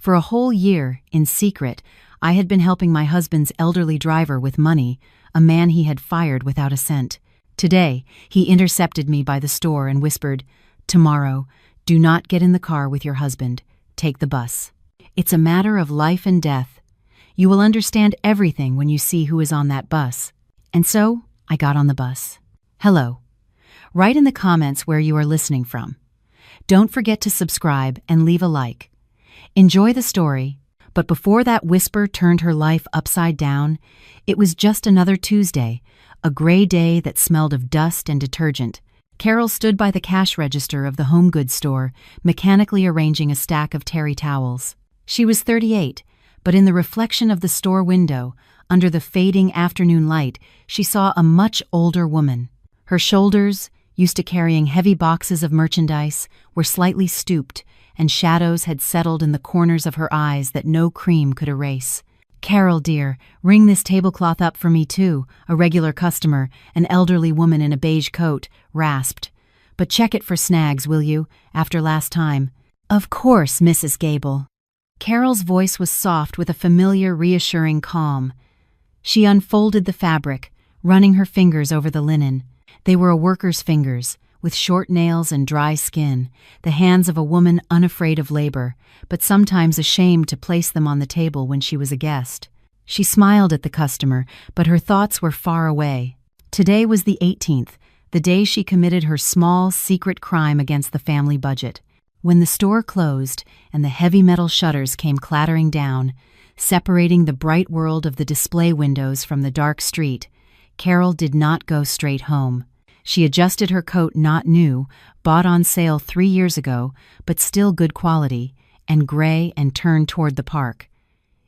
For a whole year, in secret, I had been helping my husband's elderly driver with money, a man he had fired without a cent. Today, he intercepted me by the store and whispered, "Tomorrow, do not get in the car with your husband. Take the bus. It's a matter of life and death. You will understand everything when you see who is on that bus." And so, I got on the bus. Hello. Write in the comments where you are listening from. Don't forget to subscribe and leave a like. Enjoy the story, but before that whisper turned her life upside down, it was just another Tuesday, a gray day that smelled of dust and detergent. Carol stood by the cash register of the home goods store, mechanically arranging a stack of terry towels. She was 38, but in the reflection of the store window, under the fading afternoon light, she saw a much older woman. Her shoulders, used to carrying heavy boxes of merchandise, were slightly stooped, and shadows had settled in the corners of her eyes that no cream could erase. "Carol, dear, ring this tablecloth up for me too," a regular customer, an elderly woman in a beige coat, rasped. "But check it for snags, will you, after last time?" "Of course, Mrs. Gable." Carol's voice was soft with a familiar, reassuring calm. She unfolded the fabric, running her fingers over the linen. They were a worker's fingers, with short nails and dry skin, the hands of a woman unafraid of labor, but sometimes ashamed to place them on the table when she was a guest. She smiled at the customer, but her thoughts were far away. Today was the 18th, the day she committed her small, secret crime against the family budget. When the store closed and the heavy metal shutters came clattering down, separating the bright world of the display windows from the dark street, Carol did not go straight home. She adjusted her coat, not new, bought on sale 3 years ago, but still good quality, and gray, and turned toward the park.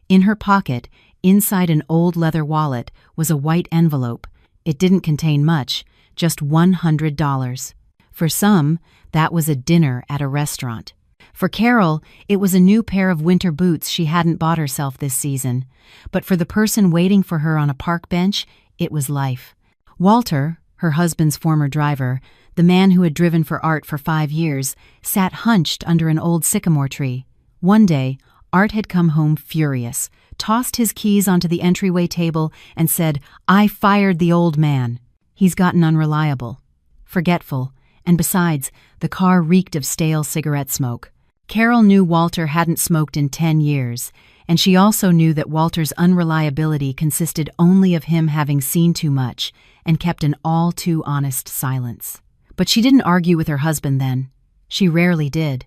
In her pocket, inside an old leather wallet, was a white envelope. It didn't contain much, just $100. For some, that was a dinner at a restaurant. For Carol, it was a new pair of winter boots she hadn't bought herself this season. But for the person waiting for her on a park bench, it was life. Walter, her husband's former driver, the man who had driven for Art for 5 years, sat hunched under an old sycamore tree. One day, Art had come home furious, tossed his keys onto the entryway table, and said, "I fired the old man. He's gotten unreliable, forgetful, and besides, the car reeked of stale cigarette smoke." Carol knew Walter hadn't smoked in 10 years, and she also knew that Walter's unreliability consisted only of him having seen too much and kept an all-too-honest silence. But she didn't argue with her husband then. She rarely did.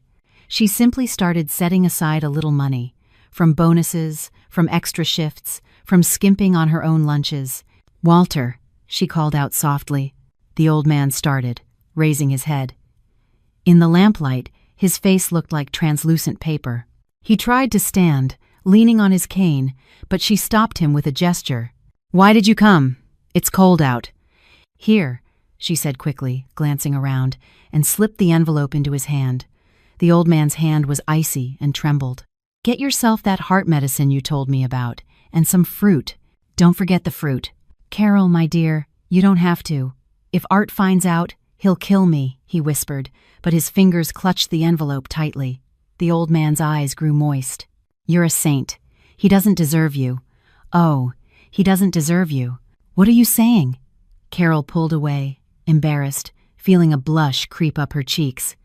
She simply started setting aside a little money, from bonuses, from extra shifts, from skimping on her own lunches. "Walter," she called out softly. The old man started, raising his head. In the lamplight, his face looked like translucent paper. He tried to stand, leaning on his cane, but she stopped him with a gesture. "Why did you come? It's cold out." "Here," she said quickly, glancing around, and slipped the envelope into his hand. The old man's hand was icy and trembled. "Get yourself that heart medicine you told me about, and some fruit. Don't forget the fruit." "Carol, my dear, you don't have to. If Art finds out, he'll kill me," he whispered, but his fingers clutched the envelope tightly. The old man's eyes grew moist. "You're a saint. He doesn't deserve you." "Oh, he doesn't deserve you. What are you saying?" Carol pulled away, embarrassed, feeling a blush creep up her cheeks.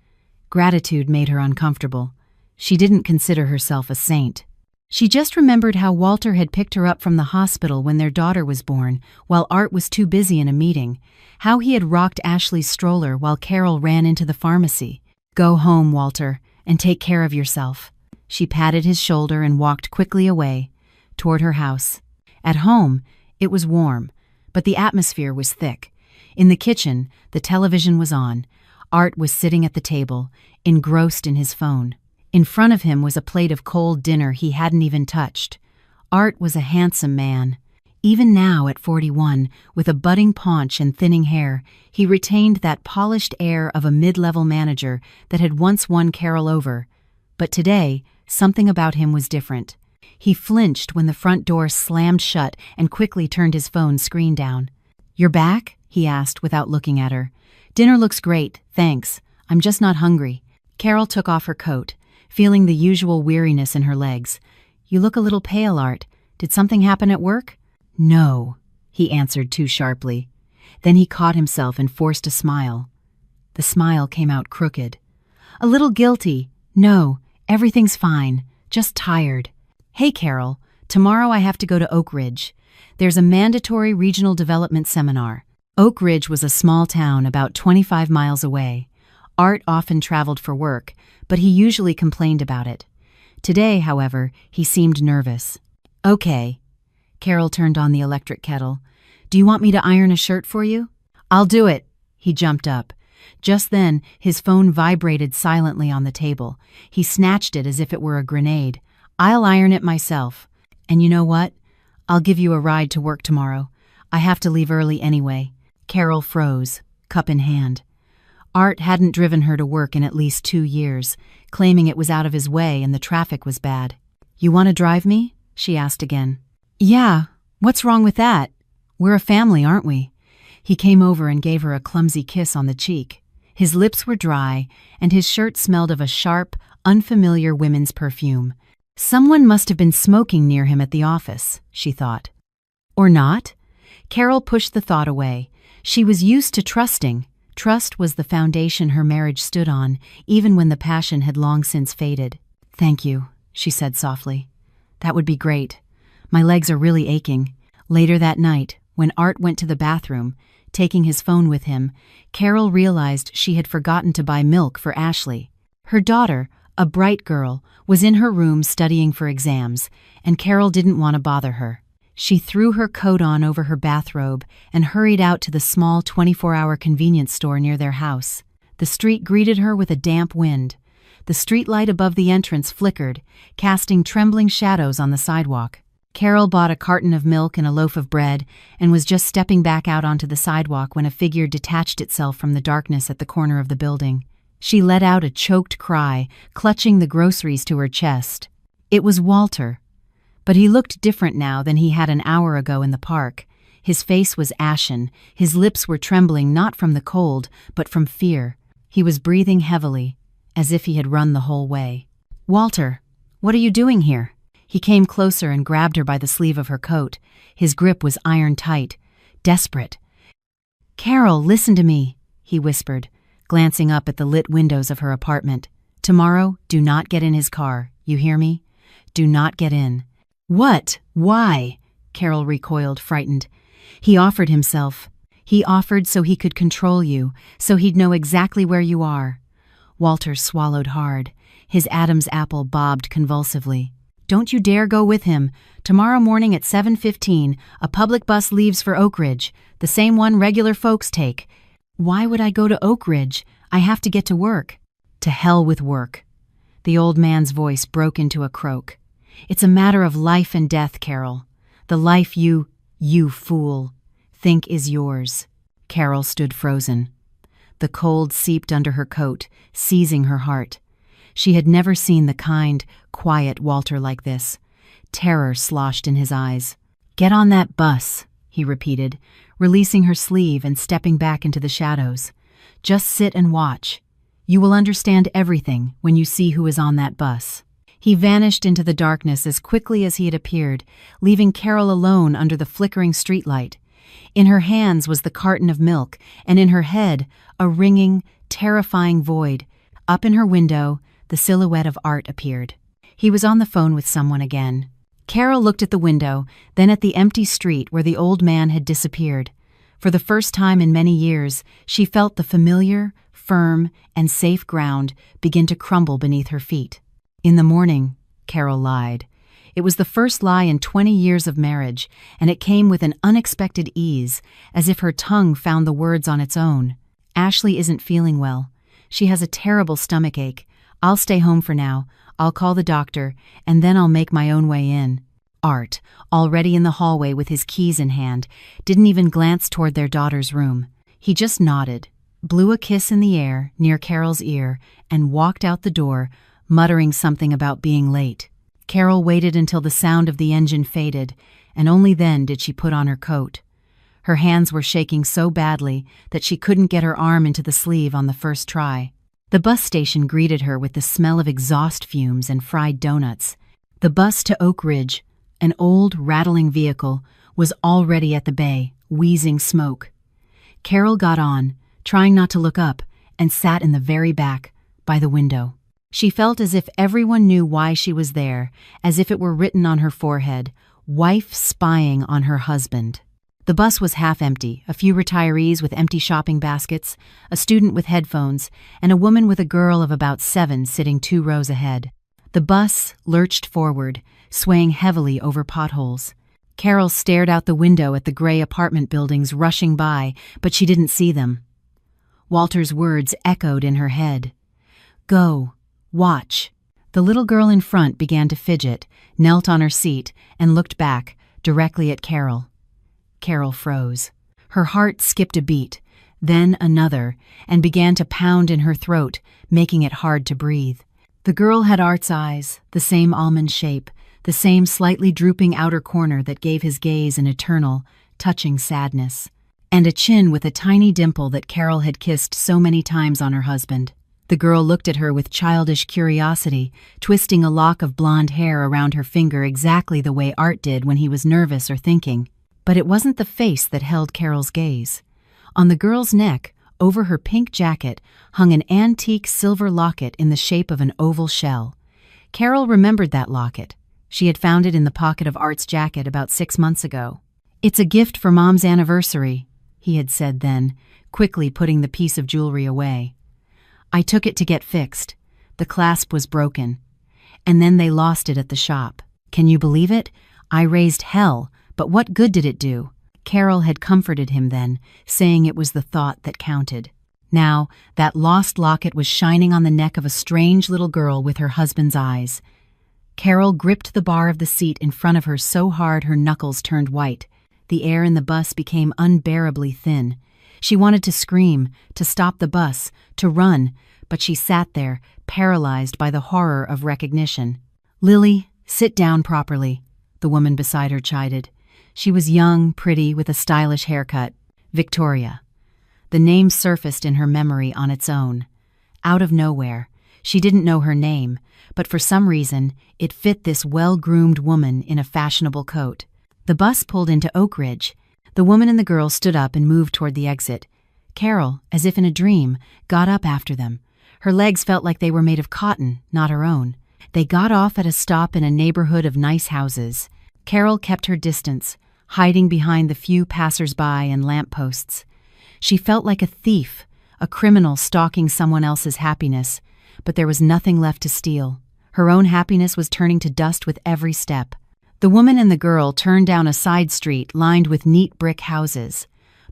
Gratitude made her uncomfortable. She didn't consider herself a saint. She just remembered how Walter had picked her up from the hospital when their daughter was born, while Art was too busy in a meeting, how he had rocked Ashley's stroller while Carol ran into the pharmacy. "Go home, Walter, and take care of yourself." She patted his shoulder and walked quickly away, toward her house. At home, it was warm, but the atmosphere was thick. In the kitchen, the television was on. Art was sitting at the table, engrossed in his phone. In front of him was a plate of cold dinner he hadn't even touched. Art was a handsome man. Even now, at 41, with a budding paunch and thinning hair, he retained that polished air of a mid-level manager that had once won Carol over. But today, something about him was different. He flinched when the front door slammed shut and quickly turned his phone screen down. "You're back?" he asked without looking at her. "Dinner looks great, thanks. I'm just not hungry." Carol took off her coat, feeling the usual weariness in her legs. "You look a little pale, Art. Did something happen at work?" "No," he answered too sharply. Then he caught himself and forced a smile. The smile came out crooked. "A little guilty. No, everything's fine. Just tired. Hey, Carol, tomorrow I have to go to Oak Ridge. There's a mandatory regional development seminar." Oak Ridge was a small town about 25 miles away. Art often traveled for work, but he usually complained about it. Today, however, he seemed nervous. "Okay." Carol turned on the electric kettle. "Do you want me to iron a shirt for you?" "I'll do it." He jumped up. Just then, his phone vibrated silently on the table. He snatched it as if it were a grenade. "I'll iron it myself. And you know what? I'll give you a ride to work tomorrow. I have to leave early anyway." Carol froze, cup in hand. Art hadn't driven her to work in at least 2 years, claiming it was out of his way and the traffic was bad. "You want to drive me?" she asked again. "Yeah, what's wrong with that? We're a family, aren't we?" He came over and gave her a clumsy kiss on the cheek. His lips were dry, and his shirt smelled of a sharp, unfamiliar women's perfume. Someone must have been smoking near him at the office, she thought. Or not? Carol pushed the thought away. She was used to trusting. Trust was the foundation her marriage stood on, even when the passion had long since faded. "Thank you," she said softly. "That would be great. My legs are really aching." Later that night, when Art went to the bathroom, taking his phone with him, Carol realized she had forgotten to buy milk for Ashley. Her daughter, a bright girl, was in her room studying for exams, and Carol didn't want to bother her. She threw her coat on over her bathrobe and hurried out to the small 24-hour convenience store near their house. The street greeted her with a damp wind. The street light above the entrance flickered, casting trembling shadows on the sidewalk. Carol bought a carton of milk and a loaf of bread and was just stepping back out onto the sidewalk when a figure detached itself from the darkness at the corner of the building. She let out a choked cry, clutching the groceries to her chest. It was Walter. But he looked different now than he had an hour ago in the park. His face was ashen, his lips were trembling not from the cold, but from fear. He was breathing heavily, as if he had run the whole way. "Walter, what are you doing here?" He came closer and grabbed her by the sleeve of her coat. His grip was iron tight, desperate. "Carol, listen to me," he whispered, glancing up at the lit windows of her apartment. "Tomorrow, do not get in his car, you hear me? Do not get in." "What? Why?" Carol recoiled, frightened. "He offered himself. He offered so he could control you, so he'd know exactly where you are." Walter swallowed hard. His Adam's apple bobbed convulsively. "Don't you dare go with him. Tomorrow morning at 7:15, a public bus leaves for Oak Ridge, the same one regular folks take." "Why would I go to Oak Ridge? I have to get to work." "To hell with work." The old man's voice broke into a croak. "It's a matter of life and death, Carol. The life you fool, think is yours." Carol stood frozen. The cold seeped under her coat, seizing her heart. She had never seen the kind, quiet Walter like this. Terror sloshed in his eyes. "Get on that bus," he repeated, releasing her sleeve and stepping back into the shadows. "Just sit and watch. You will understand everything when you see who is on that bus." He vanished into the darkness as quickly as he had appeared, leaving Carol alone under the flickering streetlight. In her hands was the carton of milk, and in her head a ringing, terrifying void. Up in her window, the silhouette of Art appeared. He was on the phone with someone again. Carol looked at the window, then at the empty street where the old man had disappeared. For the first time in many years, she felt the familiar, firm, and safe ground begin to crumble beneath her feet. "In the morning," Carol lied. It was the first lie in 20 years of marriage, and it came with an unexpected ease, as if her tongue found the words on its own. "Ashley isn't feeling well. She has a terrible stomachache. I'll stay home for now. I'll call the doctor, and then I'll make my own way in." Art, already in the hallway with his keys in hand, didn't even glance toward their daughter's room. He just nodded, blew a kiss in the air near Carol's ear, and walked out the door, muttering something about being late. Carol waited until the sound of the engine faded, and only then did she put on her coat. Her hands were shaking so badly that she couldn't get her arm into the sleeve on the first try. The bus station greeted her with the smell of exhaust fumes and fried donuts. The bus to Oak Ridge, an old, rattling vehicle, was already at the bay, wheezing smoke. Carol got on, trying not to look up, and sat in the very back, by the window. She felt as if everyone knew why she was there, as if it were written on her forehead, "Wife spying on her husband." The bus was half empty, a few retirees with empty shopping baskets, a student with headphones, and a woman with a girl of about 7 sitting 2 rows ahead. The bus lurched forward, swaying heavily over potholes. Carol stared out the window at the gray apartment buildings rushing by, but she didn't see them. Walter's words echoed in her head. "Go. Watch." The little girl in front began to fidget, knelt on her seat, and looked back, directly at Carol. Carol froze. Her heart skipped a beat, then another, and began to pound in her throat, making it hard to breathe. The girl had Art's eyes, the same almond shape, the same slightly drooping outer corner that gave his gaze an eternal, touching sadness, and a chin with a tiny dimple that Carol had kissed so many times on her husband. The girl looked at her with childish curiosity, twisting a lock of blonde hair around her finger exactly the way Art did when he was nervous or thinking. But it wasn't the face that held Carol's gaze. On the girl's neck, over her pink jacket, hung an antique silver locket in the shape of an oval shell. Carol remembered that locket. She had found it in the pocket of Art's jacket about 6 months ago. "It's a gift for Mom's anniversary," he had said then, quickly putting the piece of jewelry away. "I took it to get fixed. The clasp was broken. And then they lost it at the shop. Can you believe it? I raised hell, but what good did it do?" Carol had comforted him then, saying it was the thought that counted. Now, that lost locket was shining on the neck of a strange little girl with her husband's eyes. Carol gripped the bar of the seat in front of her so hard her knuckles turned white. The air in the bus became unbearably thin. She wanted to scream, to stop the bus, to run, but she sat there, paralyzed by the horror of recognition. "Lily, sit down properly," the woman beside her chided. She was young, pretty, with a stylish haircut. Victoria. The name surfaced in her memory on its own. Out of nowhere. She didn't know her name, but for some reason, it fit this well-groomed woman in a fashionable coat. The bus pulled into Oak Ridge. The woman and the girl stood up and moved toward the exit. Carol, as if in a dream, got up after them. Her legs felt like they were made of cotton, not her own. They got off at a stop in a neighborhood of nice houses. Carol kept her distance, hiding behind the few passers-by and lampposts. She felt like a thief, a criminal stalking someone else's happiness, but there was nothing left to steal. Her own happiness was turning to dust with every step. The woman and the girl turned down a side street lined with neat brick houses.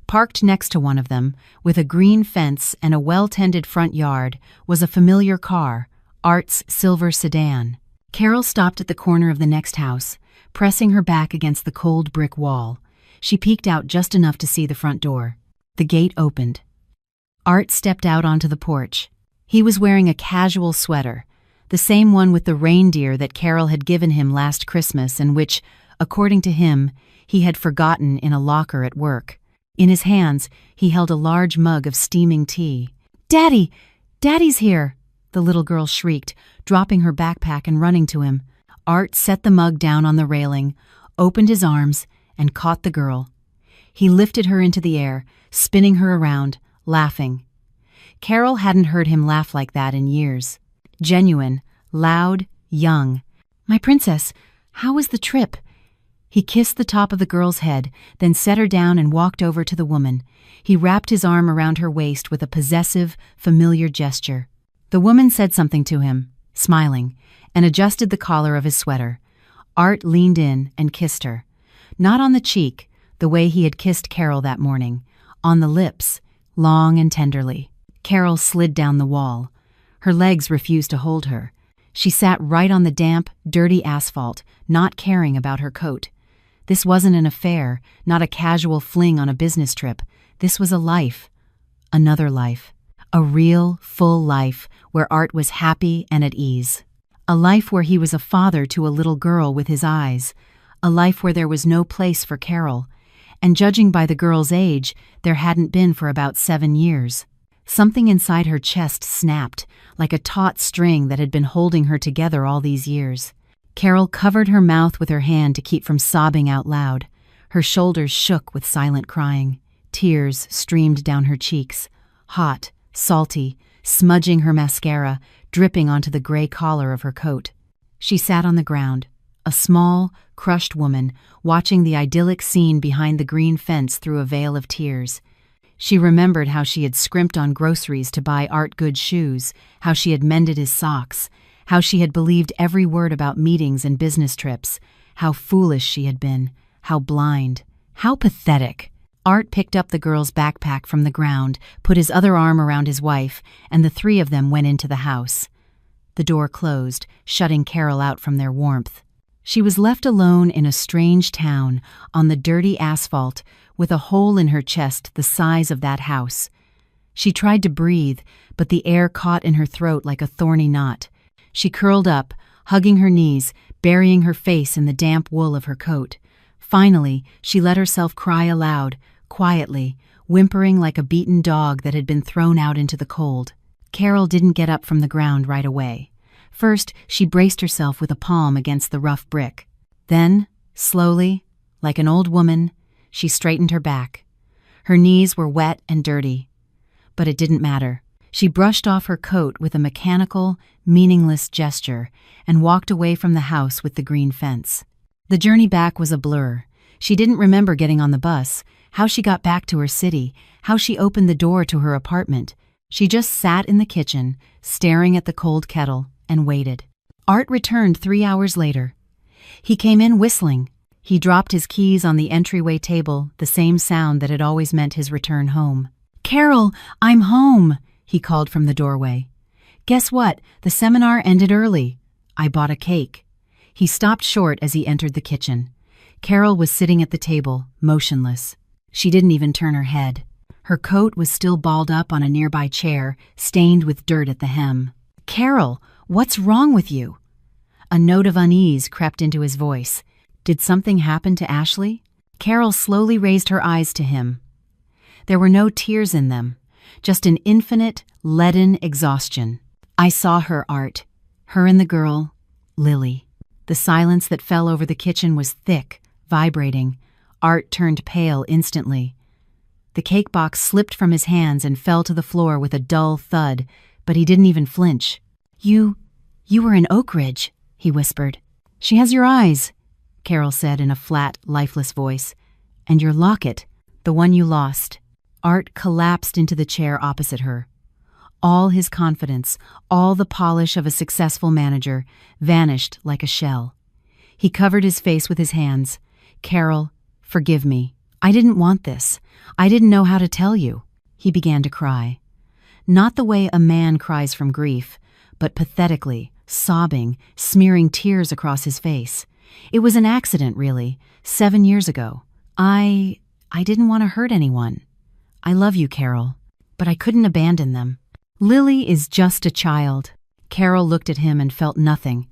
Parked next to one of them, with a green fence and a well-tended front yard, was a familiar car, Art's silver sedan. Carol stopped at the corner of the next house, pressing her back against the cold brick wall. She peeked out just enough to see the front door. The gate opened. Art stepped out onto the porch. He was wearing a casual sweater, the same one with the reindeer that Carol had given him last Christmas and which, according to him, he had forgotten in a locker at work. In his hands, he held a large mug of steaming tea. "Daddy! Daddy's here!" the little girl shrieked, dropping her backpack and running to him. Art set the mug down on the railing, opened his arms, and caught the girl. He lifted her into the air, spinning her around, laughing. Carol hadn't heard him laugh like that in years. Genuine, loud, young. "My princess, how was the trip?" He kissed the top of the girl's head, then set her down and walked over to the woman. He wrapped his arm around her waist with a possessive, familiar gesture. The woman said something to him, smiling, and adjusted the collar of his sweater. Art leaned in and kissed her. Not on the cheek, the way he had kissed Carol that morning. On the lips, long and tenderly. Carol slid down the wall. Her legs refused to hold her. She sat right on the damp, dirty asphalt, not caring about her coat. This wasn't an affair, not a casual fling on a business trip. This was a life. Another life. A real, full life where Art was happy and at ease. A life where he was a father to a little girl with his eyes. A life where there was no place for Carol. And judging by the girl's age, there hadn't been for about 7 years. Something inside her chest snapped, like a taut string that had been holding her together all these years. Carol covered her mouth with her hand to keep from sobbing out loud. Her shoulders shook with silent crying. Tears streamed down her cheeks, hot, salty, smudging her mascara, dripping onto the gray collar of her coat. She sat on the ground, a small, crushed woman, watching the idyllic scene behind the green fence through a veil of tears. She remembered how she had scrimped on groceries to buy Art good shoes, how she had mended his socks, how she had believed every word about meetings and business trips, how foolish she had been, how blind, how pathetic. Art picked up the girl's backpack from the ground, put his other arm around his wife, and the three of them went into the house. The door closed, shutting Carol out from their warmth. She was left alone in a strange town, on the dirty asphalt, with a hole in her chest the size of that house. She tried to breathe, but the air caught in her throat like a thorny knot. She curled up, hugging her knees, burying her face in the damp wool of her coat. Finally, she let herself cry aloud, quietly, whimpering like a beaten dog that had been thrown out into the cold. Carol didn't get up from the ground right away. First, she braced herself with a palm against the rough brick. Then, slowly, like an old woman, she straightened her back. Her knees were wet and dirty. But it didn't matter. She brushed off her coat with a mechanical, meaningless gesture and walked away from the house with the green fence. The journey back was a blur. She didn't remember getting on the bus, how she got back to her city, how she opened the door to her apartment. She just sat in the kitchen, staring at the cold kettle, and waited. Art returned 3 hours later. He came in whistling. He dropped his keys on the entryway table, the same sound that had always meant his return home. "Carol, I'm home," he called from the doorway. "Guess what? The seminar ended early. I bought a cake." He stopped short as he entered the kitchen. Carol was sitting at the table, motionless. She didn't even turn her head. Her coat was still balled up on a nearby chair, stained with dirt at the hem. "Carol, what's wrong with you?" A note of unease crept into his voice. Did something happen to Ashley? Carol slowly raised her eyes to him. There were no tears in them, just an infinite, leaden exhaustion. "I saw her, Art. Her and the girl, Lily." The silence that fell over the kitchen was thick, vibrating. Art turned pale instantly. The cake box slipped from his hands and fell to the floor with a dull thud, but he didn't even flinch. You were in Oak Ridge," he whispered. "She has your eyes," Carol said in a flat, lifeless voice. "And your locket, the one you lost." Art collapsed into the chair opposite her. All his confidence, all the polish of a successful manager, vanished like a shell. He covered his face with his hands. "Carol, forgive me. I didn't want this. I didn't know how to tell you." He began to cry. Not the way a man cries from grief, but pathetically, sobbing, smearing tears across his face. It was an accident, really, 7 years ago. I didn't want to hurt anyone. I love you, Carol, but I couldn't abandon them. Lily is just a child." Carol looked at him and felt nothing.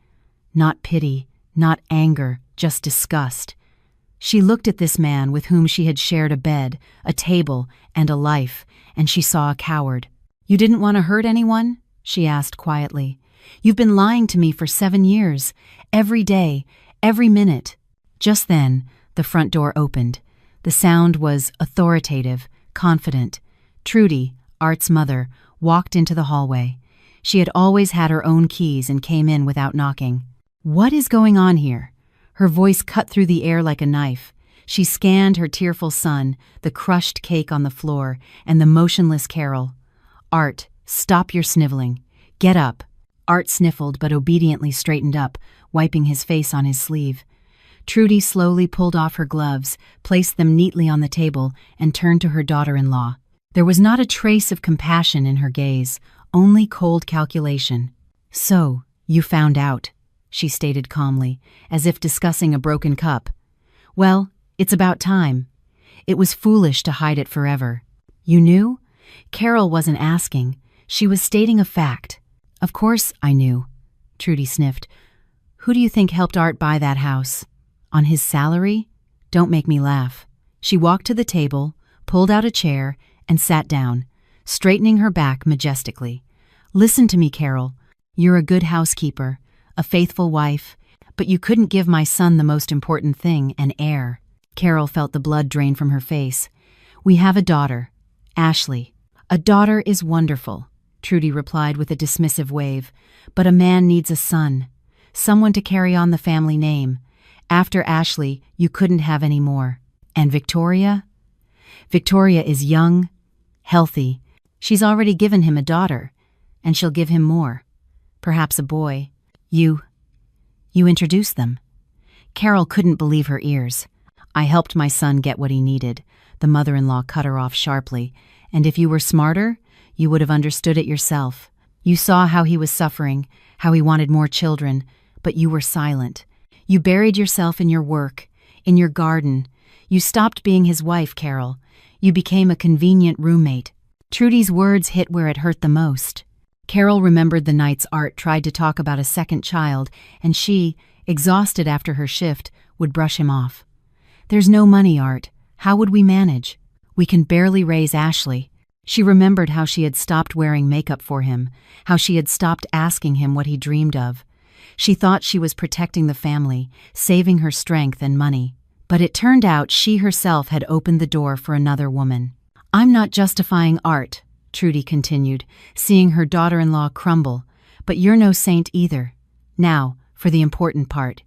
Not pity, not anger, just disgust. She looked at this man with whom she had shared a bed, a table, and a life, and she saw a coward. "You didn't want to hurt anyone?" she asked quietly. "You've been lying to me for 7 years, every day, every minute." Just then, the front door opened. The sound was authoritative, confident. Trudy, Art's mother, walked into the hallway. She had always had her own keys and came in without knocking. "What is going on here?" Her voice cut through the air like a knife. She scanned her tearful son, the crushed cake on the floor, and the motionless Carol. "Art, stop your sniveling. Get up." Art sniffled but obediently straightened up, wiping his face on his sleeve. Trudy slowly pulled off her gloves, placed them neatly on the table, and turned to her daughter-in-law. There was not a trace of compassion in her gaze, only cold calculation. "So, you found out," she stated calmly, as if discussing a broken cup. "Well, it's about time. It was foolish to hide it forever." "You knew?" Carol wasn't asking. She was stating a fact. "Of course I knew," Trudy sniffed. "Who do you think helped Art buy that house? On his salary? Don't make me laugh." She walked to the table, pulled out a chair, and sat down. straightening her back majestically. "Listen to me, Carol. You're a good housekeeper, a faithful wife, but you couldn't give my son the most important thing, an heir." Carol felt the blood drain from her face. "We have a daughter, Ashley." "A daughter is wonderful," Trudy replied with a dismissive wave, "but a man needs a son, someone to carry on the family name. After Ashley, you couldn't have any more." "And Victoria?" "Victoria is young, healthy. She's already given him a daughter, and she'll give him more. Perhaps a boy. You introduced them." Carol couldn't believe her ears. "I helped my son get what he needed," the mother-in-law cut her off sharply. "And if you were smarter, you would have understood it yourself. You saw how he was suffering, how he wanted more children, but you were silent. You buried yourself in your work, in your garden. You stopped being his wife, Carol. You became a convenient roommate." Trudy's words hit where it hurt the most. Carol remembered the nights Art tried to talk about a second child, and she, exhausted after her shift, would brush him off. "There's no money, Art. How would we manage? We can barely raise Ashley." She remembered how she had stopped wearing makeup for him, how she had stopped asking him what he dreamed of. She thought she was protecting the family, saving her strength and money. But it turned out she herself had opened the door for another woman. "I'm not justifying Art," Trudy continued, seeing her daughter-in-law crumble, "but you're no saint either. Now, for the important part.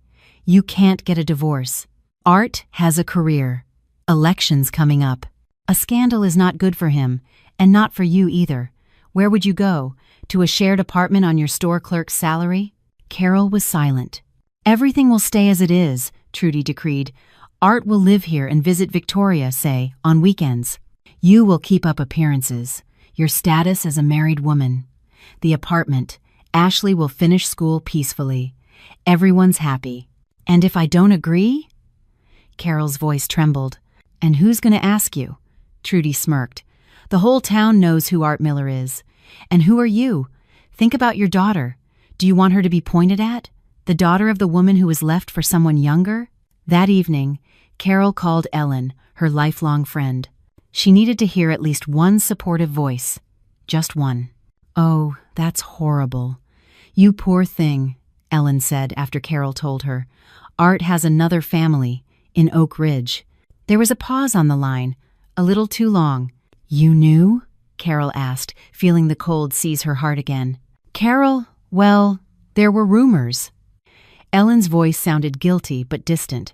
You can't get a divorce. Art has a career. Elections coming up. A scandal is not good for him, and not for you either. Where would you go? To a shared apartment on your store clerk's salary?" Carol was silent. "Everything will stay as it is," Trudy decreed. "Art will live here and visit Victoria, say, on weekends. You will keep up appearances, your status as a married woman. The apartment, Ashley will finish school peacefully. Everyone's happy. And if I don't agree?" Carol's voice trembled. "And who's going to ask you?" Trudy smirked. "The whole town knows who Art Miller is. And who are you? Think about your daughter. Do you want her to be pointed at? The daughter of the woman who was left for someone younger?" That evening, Carol called Ellen, her lifelong friend. She needed to hear at least one supportive voice. Just one. "Oh, that's horrible. You poor thing," Ellen said after Carol told her. "Art has another family, in Oak Ridge." There was a pause on the line, a little too long. "You knew?" Carol asked, feeling the cold seize her heart again. "Carol, well, there were rumors." Ellen's voice sounded guilty but distant.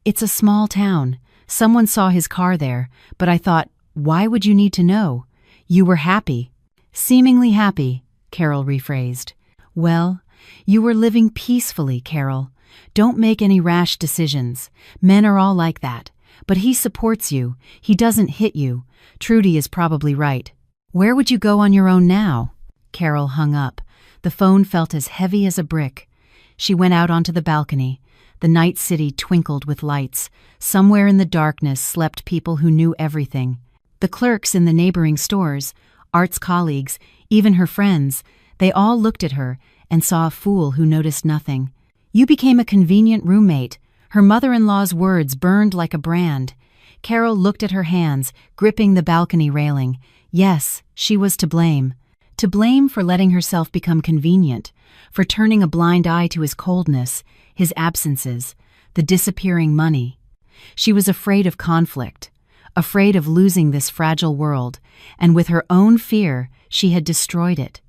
"It's a small town. Someone saw his car there, but I thought, why would you need to know? You were happy." "Seemingly happy," Carol rephrased. "Well, you were living peacefully, Carol. Don't make any rash decisions. Men are all like that. But he supports you. He doesn't hit you. Trudy is probably right. Where would you go on your own now?" Carol hung up. The phone felt as heavy as a brick. She went out onto the balcony. The night city twinkled with lights. Somewhere in the darkness slept people who knew everything. The clerks in the neighboring stores, Art's colleagues, even her friends, they all looked at her and saw a fool who noticed nothing. "You became a convenient roommate." Her mother-in-law's words burned like a brand. Carol looked at her hands, gripping the balcony railing. Yes, she was to blame. To blame for letting herself become convenient, for turning a blind eye to his coldness, his absences, the disappearing money. She was afraid of conflict, afraid of losing this fragile world, and with her own fear, she had destroyed it.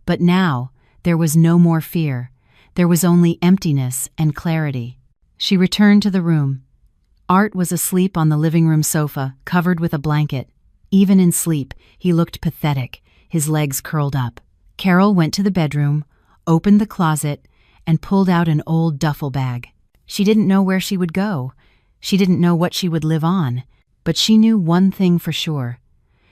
But now, there was no more fear. There was only emptiness and clarity. She returned to the room. Art was asleep on the living room sofa, covered with a blanket. Even in sleep, he looked pathetic, his legs curled up. Carol went to the bedroom, opened the closet, and pulled out an old duffel bag. She didn't know where she would go. She didn't know what she would live on. But she knew one thing for sure.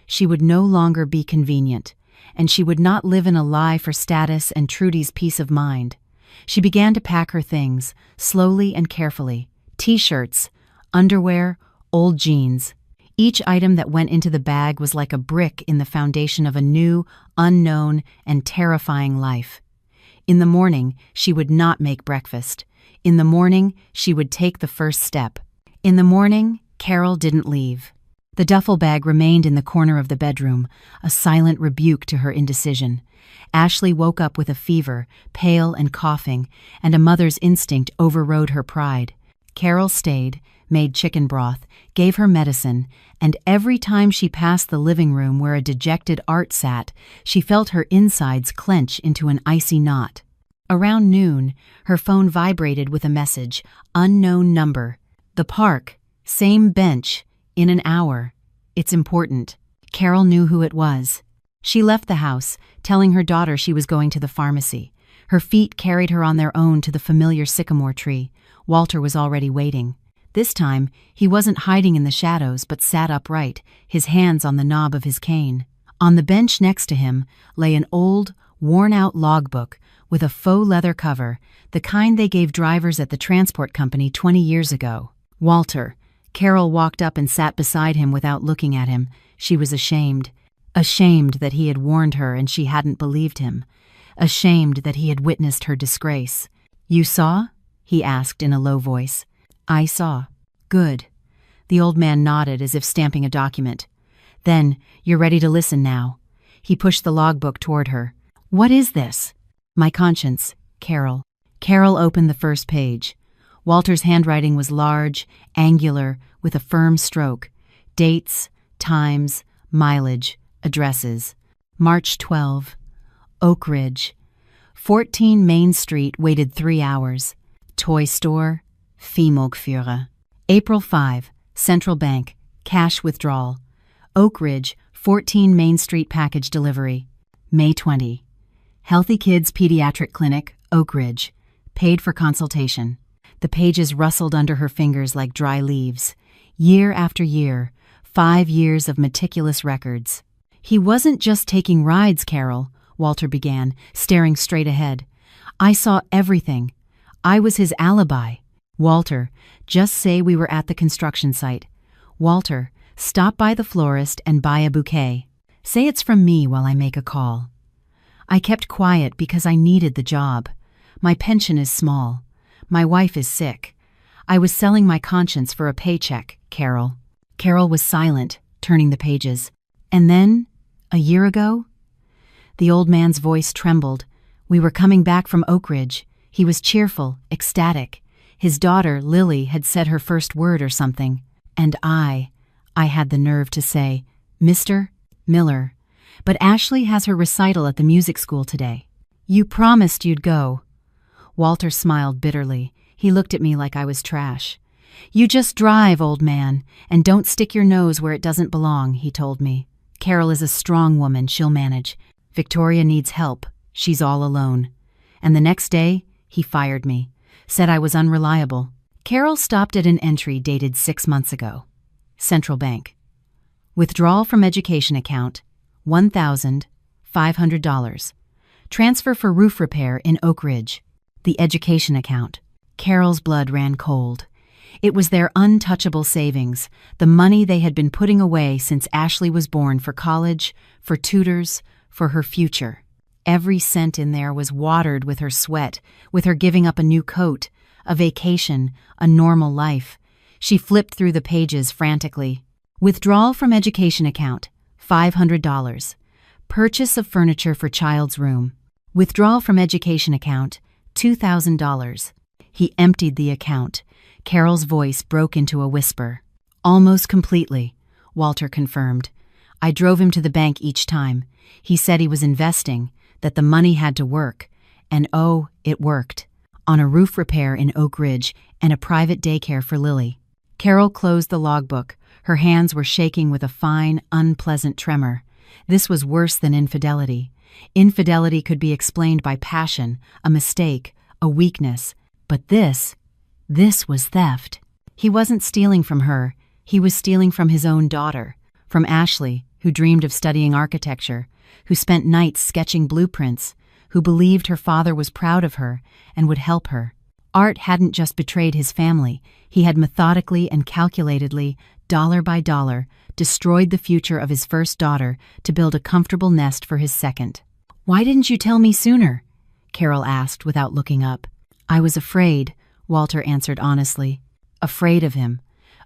She would no longer be convenient, and she would not live in a lie for status and Trudy's peace of mind. She began to pack her things, slowly and carefully. T-shirts, underwear, old jeans. Each item that went into the bag was like a brick in the foundation of a new, unknown, and terrifying life. In the morning, she would not make breakfast. In the morning, she would take the first step. In the morning, Carol didn't leave. The duffel bag remained in the corner of the bedroom, a silent rebuke to her indecision. Ashley woke up with a fever, pale and coughing, and a mother's instinct overrode her pride. Carol stayed, made chicken broth, gave her medicine, and every time she passed the living room where a dejected Art sat, she felt her insides clench into an icy knot. Around noon, her phone vibrated with a message, unknown number. The park, same bench, in an hour. It's important. Carol knew who it was. She left the house, telling her daughter she was going to the pharmacy. Her feet carried her on their own to the familiar sycamore tree. Walter was already waiting. This time, he wasn't hiding in the shadows but sat upright, his hands on the knob of his cane. On the bench next to him lay an old, worn-out logbook with a faux leather cover, the kind they gave drivers at the transport company 20 years ago. Walter. Carol walked up and sat beside him without looking at him. She was ashamed. Ashamed that he had warned her and she hadn't believed him. Ashamed that he had witnessed her disgrace. "You saw?" he asked in a low voice. "I saw." "Good." The old man nodded as if stamping a document. "Then, you're ready to listen now." He pushed the logbook toward her. "What is this?" "My conscience, Carol." Carol opened the first page. Walter's handwriting was large, angular, with a firm stroke. Dates, times, mileage, addresses. March 12. Oak Ridge. 14 Main Street waited 3 hours. Toy store, Viehmogführer. April 5. Central Bank, cash withdrawal. Oak Ridge, 14 Main Street package delivery. May 20. Healthy Kids Pediatric Clinic, Oak Ridge. Paid for consultation. The pages rustled under her fingers like dry leaves. Year after year, 5 years of meticulous records. "He wasn't just taking rides, Carol," Walter began, staring straight ahead. "I saw everything. I was his alibi." "Walter, just say we were at the construction site." "Walter, stop by the florist and buy a bouquet. Say it's from me while I make a call." I kept quiet because I needed the job. My pension is small. My wife is sick. I was selling my conscience for a paycheck, Carol. Carol was silent, turning the pages. "And then, a year ago?" The old man's voice trembled. "We were coming back from Oak Ridge. He was cheerful, ecstatic. His daughter, Lily, had said her first word or something. And I had the nerve to say, 'Mr. Miller.' But Ashley has her recital at the music school today. You promised you'd go." Walter smiled bitterly. He looked at me like I was trash. "You just drive, old man, and don't stick your nose where it doesn't belong," he told me. "Carol is a strong woman, she'll manage. Victoria needs help, she's all alone." And the next day, he fired me, said I was unreliable. Carol stopped at an entry dated 6 months ago. Central Bank. Withdrawal from education account, $1,500. Transfer for roof repair in Oak Ridge. The education account. Carol's blood ran cold. It was their untouchable savings, the money they had been putting away since Ashley was born for college, for tutors, for her future. Every cent in there was watered with her sweat, with her giving up a new coat, a vacation, a normal life. She flipped through the pages frantically. Withdrawal from education account, $500. Purchase of furniture for child's room. Withdrawal from education account, $2,000. He emptied the account. Carol's voice broke into a whisper. "Almost completely," Walter confirmed. "I drove him to the bank each time. He said he was investing, that the money had to work. And oh, it worked. On a roof repair in Oak Ridge and a private daycare for Lily." Carol closed the logbook. Her hands were shaking with a fine, unpleasant tremor. This was worse than infidelity. Infidelity could be explained by passion, a mistake, a weakness. But this was theft. He wasn't stealing from her. He was stealing from his own daughter, from Ashley, who dreamed of studying architecture, who spent nights sketching blueprints, who believed her father was proud of her and would help her. Art hadn't just betrayed his family. He had methodically and calculatedly, dollar by dollar, destroyed the future of his first daughter to build a comfortable nest for his second. "Why didn't you tell me sooner?" Carol asked without looking up. "I was afraid," Walter answered honestly. "Afraid of him.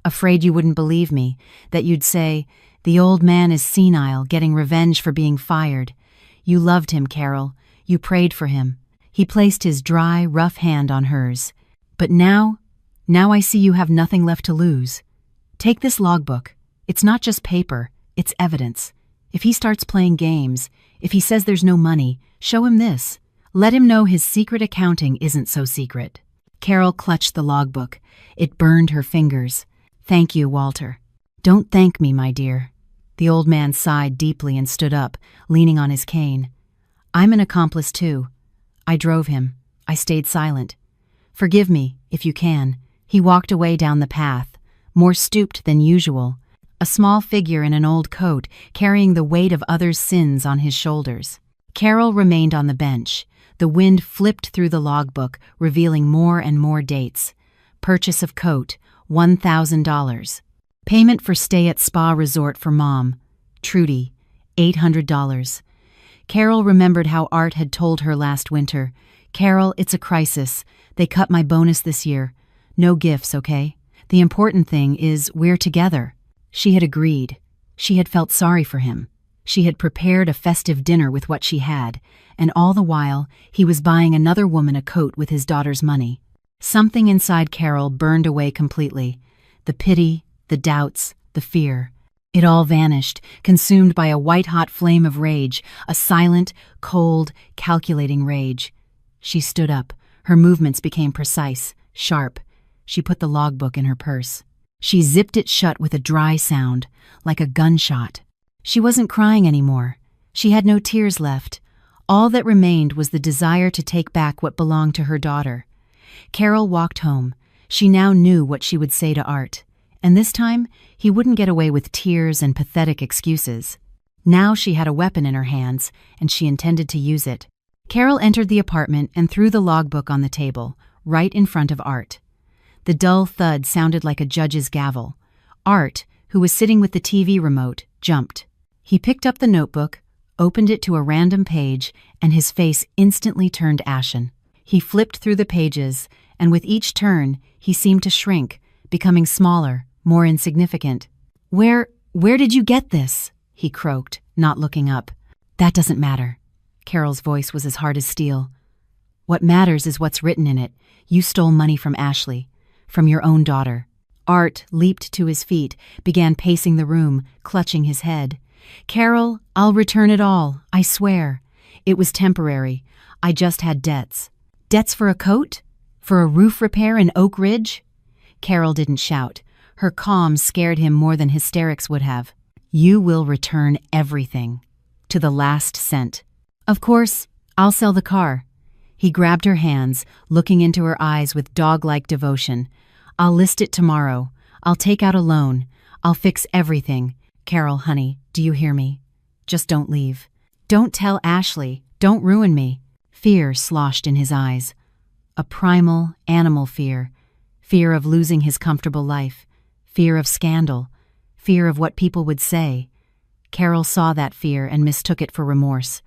afraid you wouldn't believe me, that you'd say, "The old man is senile, getting revenge for being fired." You loved him, Carol. You prayed for him. He placed his dry, rough hand on hers. But now I see you have nothing left to lose. Take this logbook. It's not just paper, it's evidence. If he starts playing games, if he says there's no money, show him this. Let him know his secret accounting isn't so secret. Carol clutched the logbook. It burned her fingers. Thank you, Walter. Don't thank me, my dear. The old man sighed deeply and stood up, leaning on his cane. I'm an accomplice too. I drove him. I stayed silent. Forgive me, if you can. He walked away down the path, more stooped than usual, a small figure in an old coat carrying the weight of others' sins on his shoulders. Carol remained on the bench. The wind flipped through the logbook, revealing more and more dates. Purchase of coat, $1,000. Payment for stay at spa resort for mom, Trudy, $800. Carol remembered how Art had told her last winter, "Carol, it's a crisis. They cut my bonus this year. No gifts, okay? The important thing is we're together." She had agreed. She had felt sorry for him. She had prepared a festive dinner with what she had, and all the while, he was buying another woman a coat with his daughter's money. Something inside Carol burned away completely. The pity, the doubts, the fear. It all vanished, consumed by a white-hot flame of rage, a silent, cold, calculating rage. She stood up. Her movements became precise, sharp. She put the logbook in her purse. She zipped it shut with a dry sound, like a gunshot. She wasn't crying anymore. She had no tears left. All that remained was the desire to take back what belonged to her daughter. Carol walked home. She now knew what she would say to Art. And this time, he wouldn't get away with tears and pathetic excuses. Now she had a weapon in her hands, and she intended to use it. Carol entered the apartment and threw the logbook on the table, right in front of Art. The dull thud sounded like a judge's gavel. Art, who was sitting with the TV remote, jumped. He picked up the notebook, opened it to a random page, and his face instantly turned ashen. He flipped through the pages, and with each turn, he seemed to shrink, becoming smaller, more insignificant. Where did you get this?" he croaked, not looking up. "That doesn't matter." Carol's voice was as hard as steel. "What matters is what's written in it. You stole money from Ashley, from your own daughter." Art leaped to his feet, began pacing the room, clutching his head. "Carol, I'll return it all, I swear. It was temporary. I just had debts." "Debts for a coat? For a roof repair in Oak Ridge?" Carol didn't shout. Her calm scared him more than hysterics would have. "You will return everything. To the last cent. Of course, I'll sell the car." He grabbed her hands, looking into her eyes with dog-like devotion. "I'll list it tomorrow. I'll take out a loan. I'll fix everything. Carol, honey, do you hear me? Just don't leave. Don't tell Ashley. Don't ruin me." Fear sloshed in his eyes. A primal, animal fear. Fear of losing his comfortable life. Fear of scandal. Fear of what people would say. Carol saw that fear and mistook it for remorse.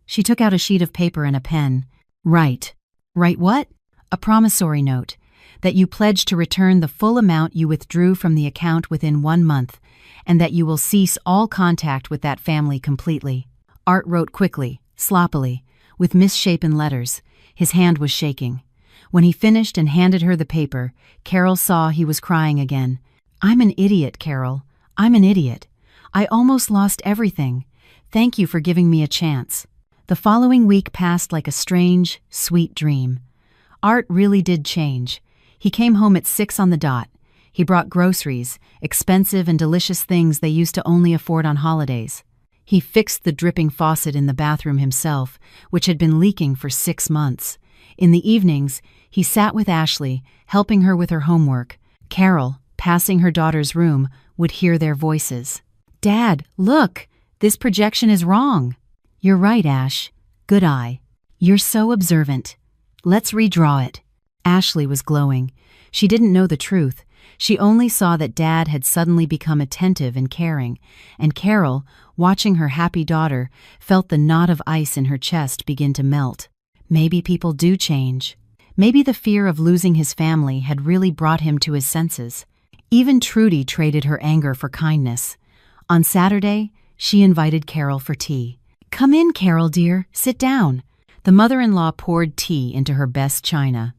She took out a sheet of paper and a pen. "Write." "Write what?" "A promissory note. That you pledge to return the full amount you withdrew from the account within 1 month, and that you will cease all contact with that family completely." Art wrote quickly, sloppily, with misshapen letters. His hand was shaking. When he finished and handed her the paper, Carol saw he was crying again. "I'm an idiot, Carol. I'm an idiot. I almost lost everything. Thank you for giving me a chance." The following week passed like a strange, sweet dream. Art really did change. He came home at 6 on the dot. He brought groceries, expensive and delicious things they used to only afford on holidays. He fixed the dripping faucet in the bathroom himself, which had been leaking for 6 months. In the evenings, he sat with Ashley, helping her with her homework. Carol, passing her daughter's room, would hear their voices. "Dad, look! This projection is wrong." "You're right, Ash. Good eye. You're so observant. Let's redraw it." Ashley was glowing. She didn't know the truth. She only saw that Dad had suddenly become attentive and caring, and Carol, watching her happy daughter, felt the knot of ice in her chest begin to melt. Maybe people do change. Maybe the fear of losing his family had really brought him to his senses. Even Trudy traded her anger for kindness. On Saturday, she invited Carol for tea. "Come in, Carol, dear. Sit down." The mother-in-law poured tea into her best china.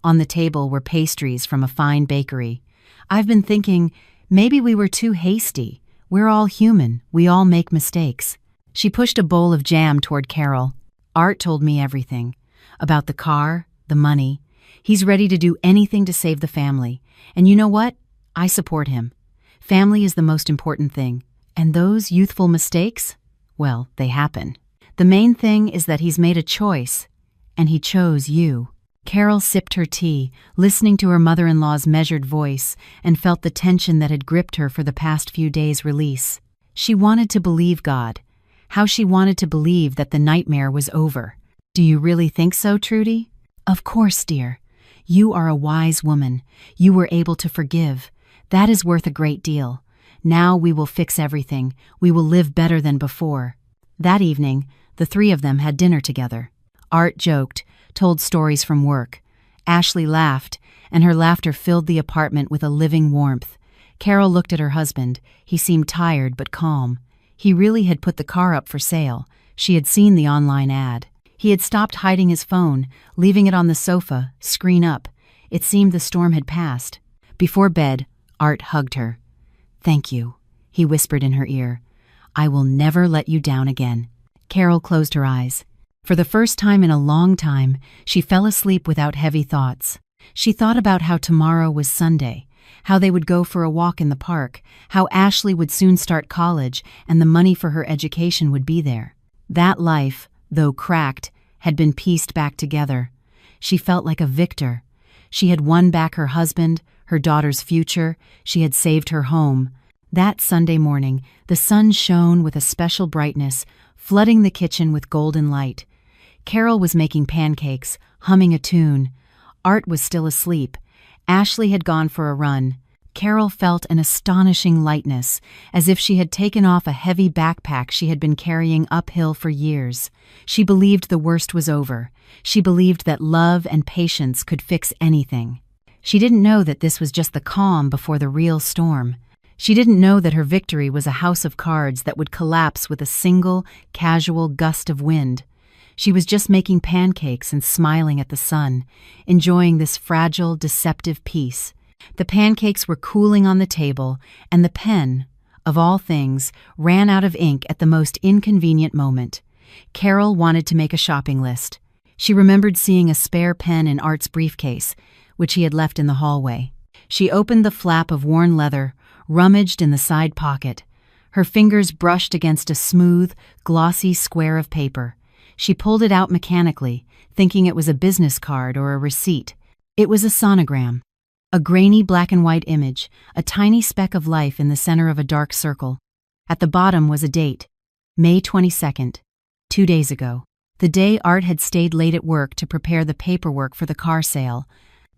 On the table were pastries from a fine bakery. "I've been thinking, maybe we were too hasty. We're all human. We all make mistakes." She pushed a bowl of jam toward Carol. "Art told me everything. About the car, the money. He's ready to do anything to save the family. And you know what? I support him. Family is the most important thing. And those youthful mistakes? Well, they happen. The main thing is that he's made a choice, and he chose you." Carol sipped her tea, listening to her mother-in-law's measured voice, and felt the tension that had gripped her for the past few days release. She wanted to believe God. How she wanted to believe that the nightmare was over. "Do you really think so, Trudy?" "Of course, dear. You are a wise woman. You were able to forgive. That is worth a great deal. Now we will fix everything. We will live better than before." That evening, the three of them had dinner together. Art joked, told stories from work. Ashley laughed, and her laughter filled the apartment with a living warmth. Carol looked at her husband. He seemed tired but calm. He really had put the car up for sale. She had seen the online ad. He had stopped hiding his phone, leaving it on the sofa, screen up. It seemed the storm had passed. Before bed, Art hugged her. "Thank you," he whispered in her ear. "I will never let you down again." Carol closed her eyes. For the first time in a long time, she fell asleep without heavy thoughts. She thought about how tomorrow was Sunday, how they would go for a walk in the park, how Ashley would soon start college and the money for her education would be there. That life, though cracked, had been pieced back together. She felt like a victor. She had won back her husband, her daughter's future. She had saved her home. That Sunday morning, the sun shone with a special brightness, flooding the kitchen with golden light. Carol was making pancakes, humming a tune. Art was still asleep. Ashley had gone for a run. Carol felt an astonishing lightness, as if she had taken off a heavy backpack she had been carrying uphill for years. She believed the worst was over. She believed that love and patience could fix anything. She didn't know that this was just the calm before the real storm. She didn't know that her victory was a house of cards that would collapse with a single, casual gust of wind. She was just making pancakes and smiling at the sun, enjoying this fragile, deceptive peace. The pancakes were cooling on the table, and the pen, of all things, ran out of ink at the most inconvenient moment. Carol wanted to make a shopping list. She remembered seeing a spare pen in Art's briefcase, which he had left in the hallway. She opened the flap of worn leather, rummaged in the side pocket. Her fingers brushed against a smooth, glossy square of paper. She pulled it out mechanically, thinking it was a business card or a receipt. It was a sonogram. A grainy black and white image, a tiny speck of life in the center of a dark circle. At the bottom was a date, May 22nd, 2 days ago. The day Art had stayed late at work to prepare the paperwork for the car sale.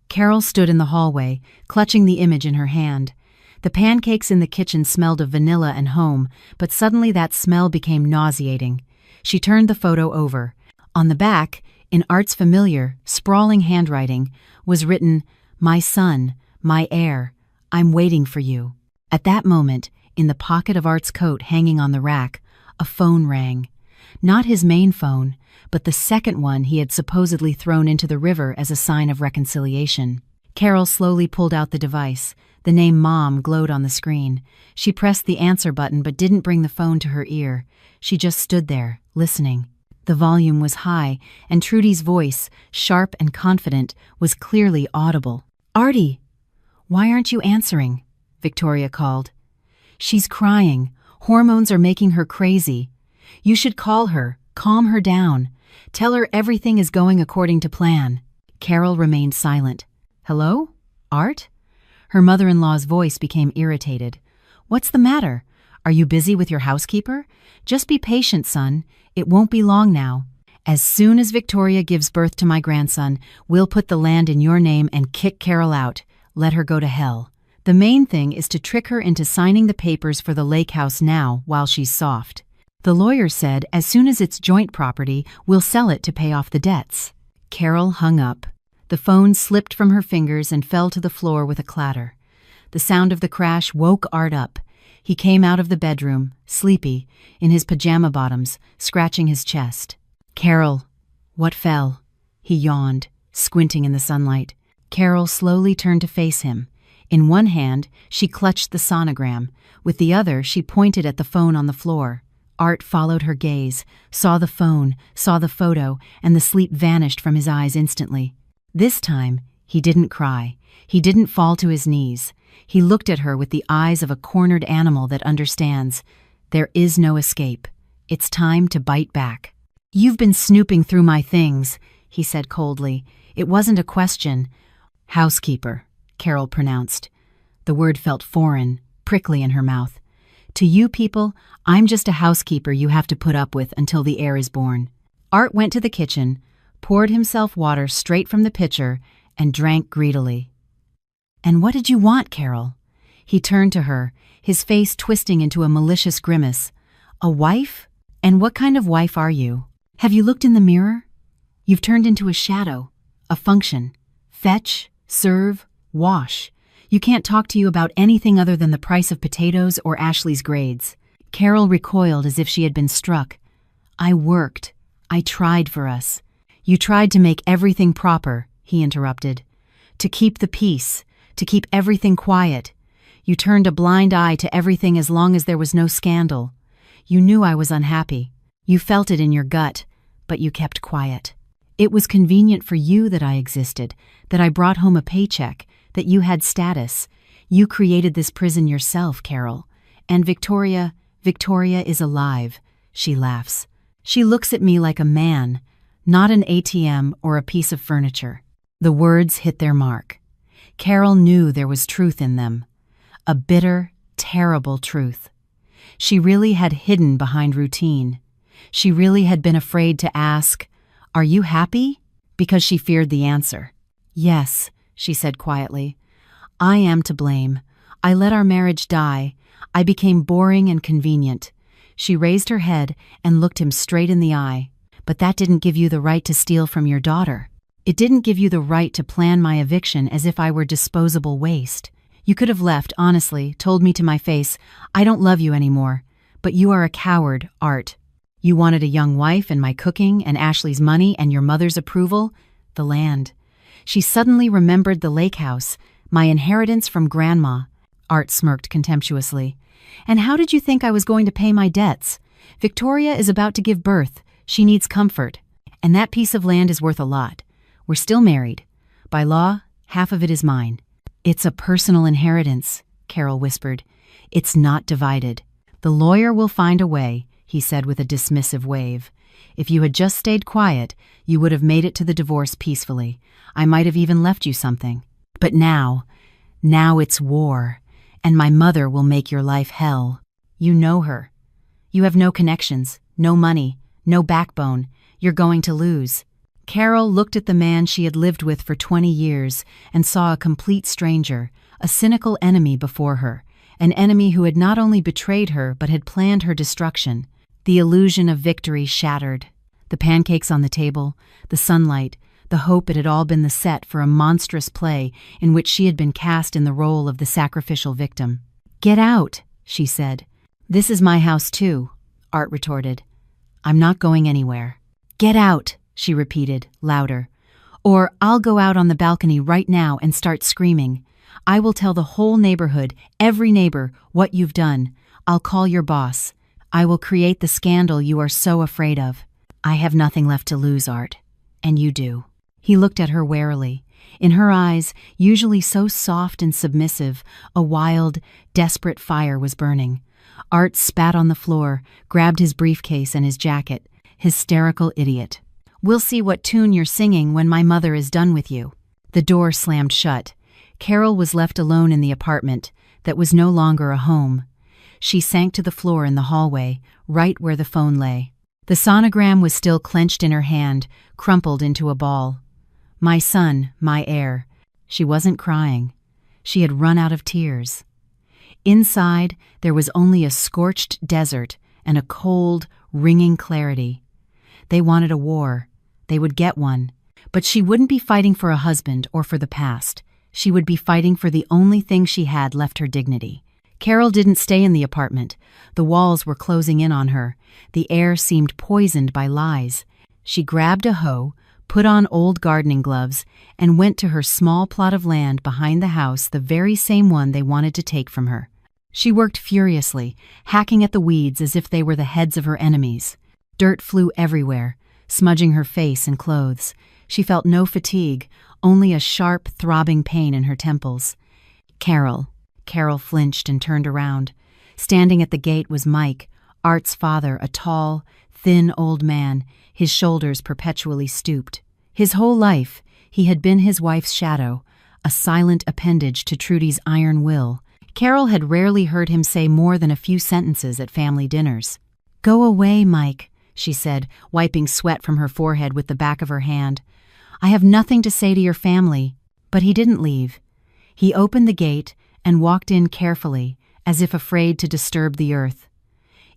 Carol stood in the hallway, clutching the image in her hand. The pancakes in the kitchen smelled of vanilla and home, but suddenly that smell became nauseating. She turned the photo over. On the back, in Art's familiar, sprawling handwriting, was written, "My son, my heir, I'm waiting for you." At that moment, in the pocket of Art's coat hanging on the rack, a phone rang. Not his main phone, but the second one he had supposedly thrown into the river as a sign of reconciliation. Carol slowly pulled out the device. The name Mom glowed on the screen. She pressed the answer button but didn't bring the phone to her ear. She just stood there, listening. The volume was high, and Trudy's voice, sharp and confident, was clearly audible. "Artie, why aren't you answering?" Victoria called. "She's crying. Hormones are making her crazy. You should call her, calm her down. Tell her everything is going according to plan." Carol remained silent. "Hello? Art?" Her mother-in-law's voice became irritated. "What's the matter? Are you busy with your housekeeper? Just be patient, son. It won't be long now. As soon as Victoria gives birth to my grandson, we'll put the land in your name and kick Carol out. Let her go to hell. The main thing is to trick her into signing the papers for the lake house now while she's soft. The lawyer said as soon as it's joint property, we'll sell it to pay off the debts." Carol hung up. The phone slipped from her fingers and fell to the floor with a clatter. The sound of the crash woke Art up. He came out of the bedroom, sleepy, in his pajama bottoms, scratching his chest. "Carol, what fell?" He yawned, squinting in the sunlight. Carol slowly turned to face him. In one hand, she clutched the sonogram. With the other, she pointed at the phone on the floor. Art followed her gaze, saw the phone, saw the photo, and the sleep vanished from his eyes instantly. This time, he didn't cry. He didn't fall to his knees. He looked at her with the eyes of a cornered animal that understands. There is no escape. It's time to bite back. "You've been snooping through my things," he said coldly. It wasn't a question. "Housekeeper," Carol pronounced. The word felt foreign, prickly in her mouth. "To you people, I'm just a housekeeper you have to put up with until the heir is born." Art went to the kitchen, poured himself water straight from the pitcher, and drank greedily. "And what did you want, Carol?" He turned to her, his face twisting into a malicious grimace. "A wife? And what kind of wife are you? Have you looked in the mirror? You've turned into a shadow, a function. Fetch, serve, wash. You can't talk to you about anything other than the price of potatoes or Ashley's grades." Carol recoiled as if she had been struck. "I worked. I tried for us." "You tried to make everything proper," he interrupted. "To keep the peace, to keep everything quiet. You turned a blind eye to everything as long as there was no scandal. You knew I was unhappy. You felt it in your gut, but you kept quiet. It was convenient for you that I existed, that I brought home a paycheck, that you had status. You created this prison yourself, Carol. And Victoria is alive," she laughs. "She looks at me like a man, not an ATM or a piece of furniture." The words hit their mark. Carol knew there was truth in them. A bitter, terrible truth. She really had hidden behind routine. She really had been afraid to ask, "Are you happy?" because she feared the answer. "Yes," she said quietly. "I am to blame. I let our marriage die. I became boring and convenient." She raised her head and looked him straight in the eye. "But that didn't give you the right to steal from your daughter. It didn't give you the right to plan my eviction as if I were disposable waste. You could have left, honestly, told me to my face, 'I don't love you anymore.' But you are a coward, Art. You wanted a young wife and my cooking and Ashley's money and your mother's approval, the land." She suddenly remembered the lake house, my inheritance from Grandma. Art smirked contemptuously. "And how did you think I was going to pay my debts? Victoria is about to give birth. She needs comfort. And that piece of land is worth a lot. We're still married. By law, half of it is mine." "It's a personal inheritance," Carol whispered. "It's not divided. The lawyer will find a way," he said with a dismissive wave. "If you had just stayed quiet, you would have made it to the divorce peacefully. I might have even left you something. But now it's war, and my mother will make your life hell. You know her. You have no connections, no money, no backbone. You're going to lose." Carol looked at the man she had lived with for 20 years and saw a complete stranger, a cynical enemy before her, an enemy who had not only betrayed her but had planned her destruction. The illusion of victory shattered. The pancakes on the table, the sunlight, the hope it had all been the set for a monstrous play in which she had been cast in the role of the sacrificial victim. "Get out," she said. "This is my house too," Art retorted. "I'm not going anywhere." "Get out," she repeated, louder. "Or I'll go out on the balcony right now and start screaming. I will tell the whole neighborhood, every neighbor, what you've done. I'll call your boss. I will create the scandal you are so afraid of. I have nothing left to lose, Art. And you do." He looked at her warily. In her eyes, usually so soft and submissive, a wild, desperate fire was burning. Art spat on the floor, grabbed his briefcase and his jacket. Hysterical idiot. "We'll see what tune you're singing when my mother is done with you." The door slammed shut. Carol was left alone in the apartment that was no longer a home. She sank to the floor in the hallway, right where the phone lay. The sonogram was still clenched in her hand, crumpled into a ball. My son, my heir. She wasn't crying. She had run out of tears. Inside, there was only a scorched desert and a cold, ringing clarity. They wanted a war. They would get one. But she wouldn't be fighting for a husband or for the past. She would be fighting for the only thing she had left, her dignity. Carol didn't stay in the apartment. The walls were closing in on her. The air seemed poisoned by lies. She grabbed a hoe, put on old gardening gloves, and went to her small plot of land behind the house, the very same one they wanted to take from her. She worked furiously, hacking at the weeds as if they were the heads of her enemies. Dirt flew everywhere, smudging her face and clothes. She felt no fatigue, only a sharp, throbbing pain in her temples. Carol flinched and turned around. Standing at the gate was Mike, Art's father, a tall, thin old man, his shoulders perpetually stooped. His whole life, he had been his wife's shadow, a silent appendage to Trudy's iron will. Carol had rarely heard him say more than a few sentences at family dinners. "Go away, Mike," she said, wiping sweat from her forehead with the back of her hand. "I have nothing to say to your family." But he didn't leave. He opened the gate and walked in carefully, as if afraid to disturb the earth.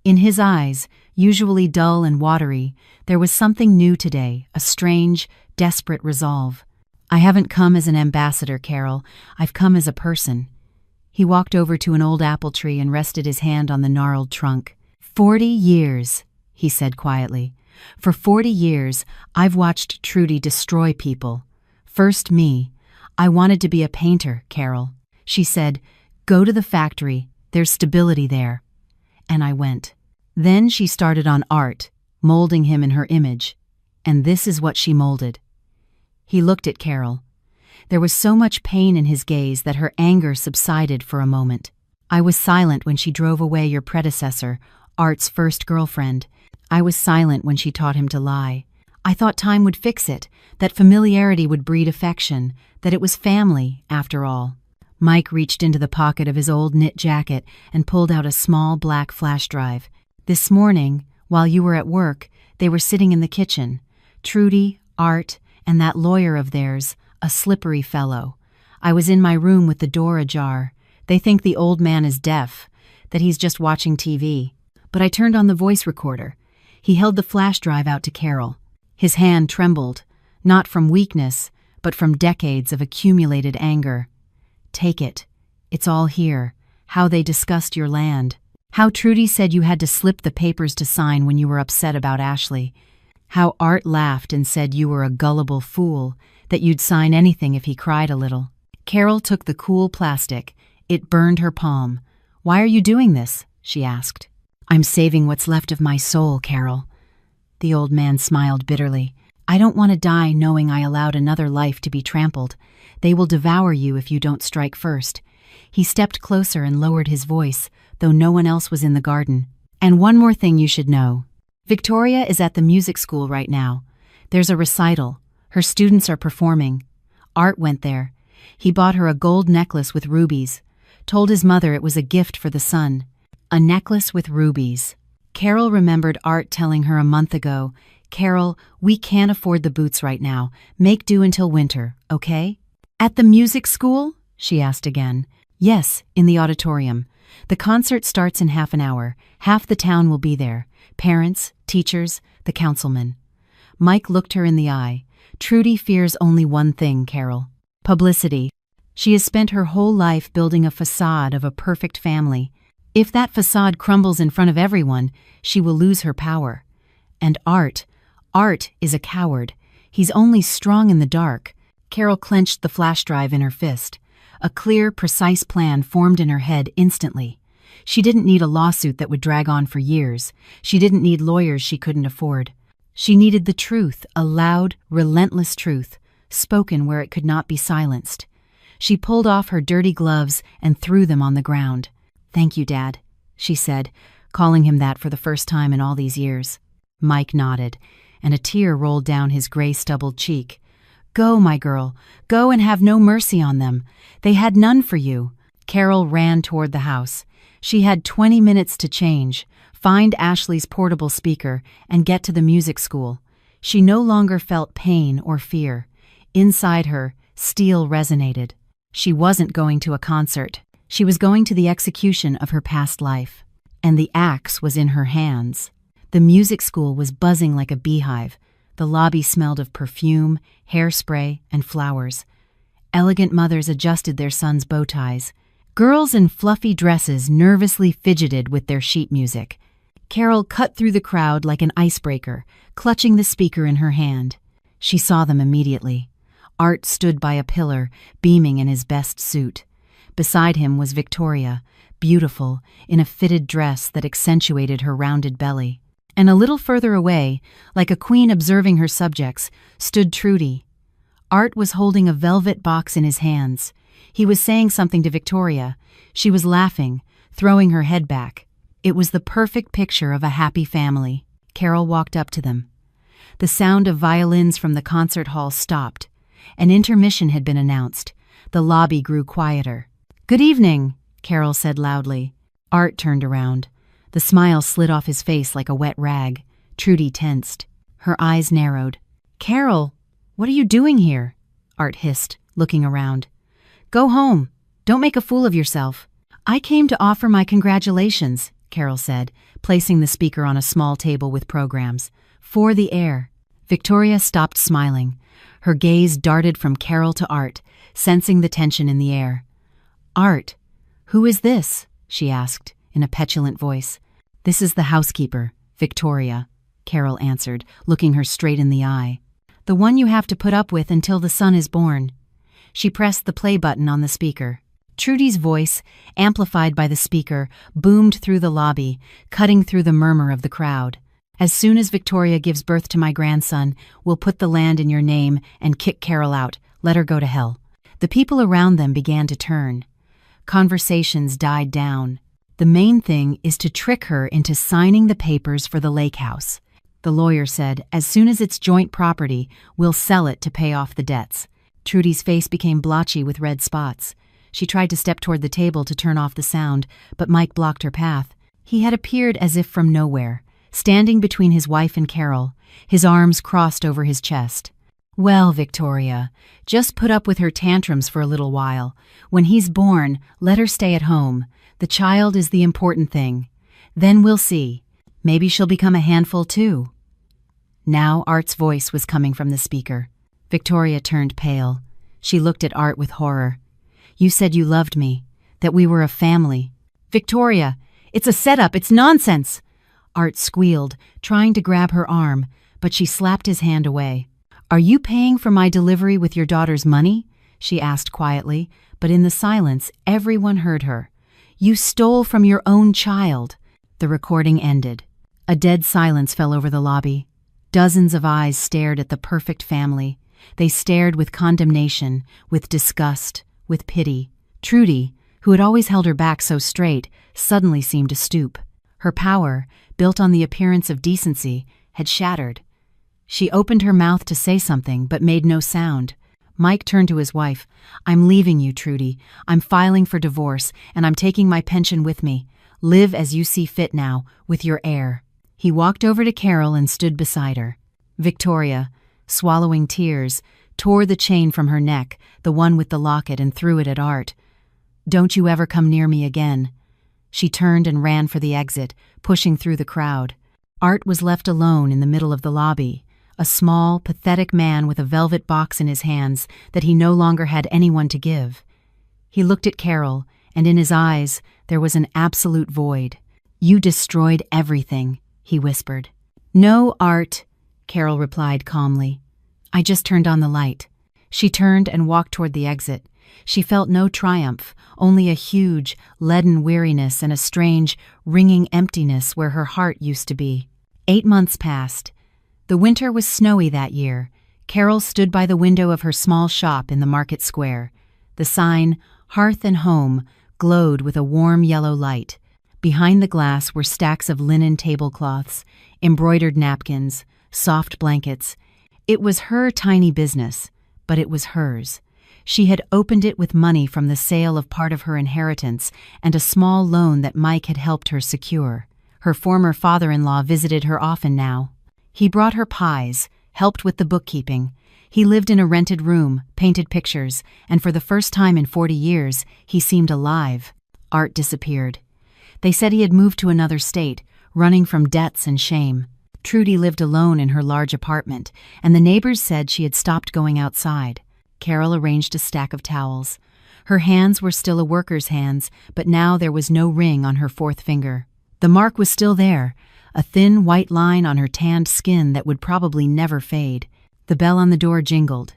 In his eyes, usually dull and watery, there was something new today, a strange, desperate resolve. "I haven't come as an ambassador, Carol. I've come as a person." He walked over to an old apple tree and rested his hand on the gnarled trunk. 40 years, he said quietly. For 40 years, I've watched Trudy destroy people. First me. I wanted to be a painter, Carol. She said, "Go to the factory. There's stability there." And I went. Then she started on Art, molding him in her image. And this is what she molded. He looked at Carol. There was so much pain in his gaze that her anger subsided for a moment. "I was silent when she drove away your predecessor, Art's first girlfriend. I was silent when she taught him to lie. I thought time would fix it, that familiarity would breed affection, that it was family, after all." Mike reached into the pocket of his old knit jacket and pulled out a small black flash drive. "This morning, while you were at work, they were sitting in the kitchen. Trudy, Art, and that lawyer of theirs, a slippery fellow. I was in my room with the door ajar. They think the old man is deaf, that he's just watching TV. But I turned on the voice recorder." He held the flash drive out to Carol. His hand trembled, not from weakness, but from decades of accumulated anger. "Take it. It's all here. How they discussed your land. How Trudy said you had to slip the papers to sign when you were upset about Ashley. How Art laughed and said you were a gullible fool, that you'd sign anything if he cried a little." Carol took the cool plastic. It burned her palm. "Why are you doing this?" she asked. "I'm saving what's left of my soul, Carol." The old man smiled bitterly. "I don't want to die knowing I allowed another life to be trampled. They will devour you if you don't strike first." He stepped closer and lowered his voice, though no one else was in the garden. "And one more thing you should know. Victoria is at the music school right now. There's a recital. Her students are performing. Art went there. He bought her a gold necklace with rubies. Told his mother it was a gift for the son. A necklace with rubies." Carol remembered Art telling her a month ago, "Carol, we can't afford the boots right now. Make do until winter, okay?" "At the music school?" she asked again. "Yes, in the auditorium. The concert starts in half an hour. Half the town will be there. Parents, teachers, the councilman." Mike looked her in the eye. "Trudy fears only one thing, Carol. Publicity. She has spent her whole life building a facade of a perfect family. If that facade crumbles in front of everyone, she will lose her power. And Art is a coward. He's only strong in the dark." Carol clenched the flash drive in her fist. A clear, precise plan formed in her head instantly. She didn't need a lawsuit that would drag on for years. She didn't need lawyers she couldn't afford. She needed the truth, a loud, relentless truth, spoken where it could not be silenced. She pulled off her dirty gloves and threw them on the ground. "Thank you, Dad," she said, calling him that for the first time in all these years. Mike nodded, and a tear rolled down his gray-stubbled cheek. "Go, my girl, go and have no mercy on them. They had none for you." Carol ran toward the house. She had 20 minutes to change, find Ashley's portable speaker, and get to the music school. She no longer felt pain or fear. Inside her, steel resonated. She wasn't going to a concert. She was going to the execution of her past life. And the axe was in her hands. The music school was buzzing like a beehive. The lobby smelled of perfume, hairspray, and flowers. Elegant mothers adjusted their sons' bow ties. Girls in fluffy dresses nervously fidgeted with their sheet music. Carol cut through the crowd like an icebreaker, clutching the speaker in her hand. She saw them immediately. Art stood by a pillar, beaming in his best suit. Beside him was Victoria, beautiful, in a fitted dress that accentuated her rounded belly. And a little further away, like a queen observing her subjects, stood Trudy. Art was holding a velvet box in his hands. He was saying something to Victoria. She was laughing, throwing her head back. It was the perfect picture of a happy family. Carol walked up to them. The sound of violins from the concert hall stopped. An intermission had been announced. The lobby grew quieter. "Good evening," Carol said loudly. Art turned around. The smile slid off his face like a wet rag. Trudy tensed. Her eyes narrowed. "Carol, what are you doing here?" Art hissed, looking around. "Go home. Don't make a fool of yourself." "I came to offer my congratulations," Carol said, placing the speaker on a small table with programs. "For the air." Victoria stopped smiling. Her gaze darted from Carol to Art, sensing the tension in the air. "Art, who is this?" she asked, in a petulant voice. "This is the housekeeper, Victoria," Carol answered, looking her straight in the eye. "The one you have to put up with until the son is born." She pressed the play button on the speaker. Trudy's voice, amplified by the speaker, boomed through the lobby, cutting through the murmur of the crowd. "As soon as Victoria gives birth to my grandson, we'll put the land in your name and kick Carol out. Let her go to hell." The people around them began to turn. Conversations died down. "The main thing is to trick her into signing the papers for the lake house," the lawyer said. "As soon as it's joint property, we'll sell it to pay off the debts." Trudy's face became blotchy with red spots. She tried to step toward the table to turn off the sound, but Mike blocked her path. He had appeared as if from nowhere, standing between his wife and Carol, his arms crossed over his chest. "Well, Victoria, just put up with her tantrums for a little while. When he's born, let her stay at home. The child is the important thing. Then we'll see. Maybe she'll become a handful too." Now Art's voice was coming from the speaker. Victoria turned pale. She looked at Art with horror. "You said you loved me, that we were a family." "Victoria, it's a setup, it's nonsense!" Art squealed, trying to grab her arm, but she slapped his hand away. "Are you paying for my delivery with your daughter's money?" she asked quietly, but in the silence, everyone heard her. "You stole from your own child." The recording ended. A dead silence fell over the lobby. Dozens of eyes stared at the perfect family. They stared with condemnation, with disgust, with pity. Trudy, who had always held her back so straight, suddenly seemed to stoop. Her power, built on the appearance of decency, had shattered. She opened her mouth to say something, but made no sound. Mike turned to his wife. "I'm leaving you, Trudy. I'm filing for divorce, and I'm taking my pension with me. Live as you see fit now, with your heir." He walked over to Carol and stood beside her. Victoria, swallowing tears, tore the chain from her neck, the one with the locket, and threw it at Art. "Don't you ever come near me again." She turned and ran for the exit, pushing through the crowd. Art was left alone in the middle of the lobby, a small, pathetic man with a velvet box in his hands that he no longer had anyone to give. He looked at Carol, and in his eyes there was an absolute void. "You destroyed everything," he whispered. "No, Art," Carol replied calmly. "I just turned on the light." She turned and walked toward the exit. She felt no triumph, only a huge, leaden weariness and a strange, ringing emptiness where her heart used to be. 8 months passed. The winter was snowy that year. Carol stood by the window of her small shop in the market square. The sign, "Hearth and Home," glowed with a warm yellow light. Behind the glass were stacks of linen tablecloths, embroidered napkins, soft blankets. It was her tiny business, but it was hers. She had opened it with money from the sale of part of her inheritance and a small loan that Mike had helped her secure. Her former father-in-law visited her often now. He brought her pies, helped with the bookkeeping. He lived in a rented room, painted pictures, and for the first time in 40 years, he seemed alive. Art disappeared. They said he had moved to another state, running from debts and shame. Trudy lived alone in her large apartment, and the neighbors said she had stopped going outside. Carol arranged a stack of towels. Her hands were still a worker's hands, but now there was no ring on her fourth finger. The mark was still there, a thin white line on her tanned skin that would probably never fade. The bell on the door jingled.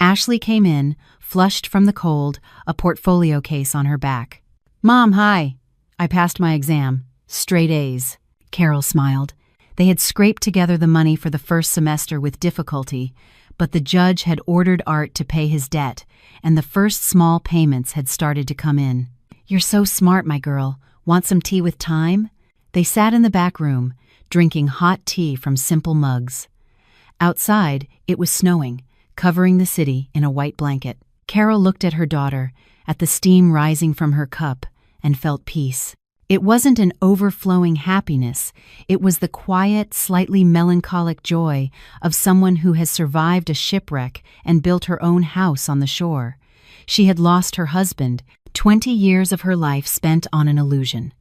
Ashley came in, flushed from the cold, a portfolio case on her back. "Mom, hi. I passed my exam. Straight A's." Carol smiled. They had scraped together the money for the first semester with difficulty, but the judge had ordered Art to pay his debt, and the first small payments had started to come in. "You're so smart, my girl. Want some tea with thyme?" They sat in the back room, drinking hot tea from simple mugs. Outside, it was snowing, covering the city in a white blanket. Carol looked at her daughter, at the steam rising from her cup, and felt peace. It wasn't an overflowing happiness, it was the quiet, slightly melancholic joy of someone who has survived a shipwreck and built her own house on the shore. She had lost her husband, 20 years of her life spent on an illusion,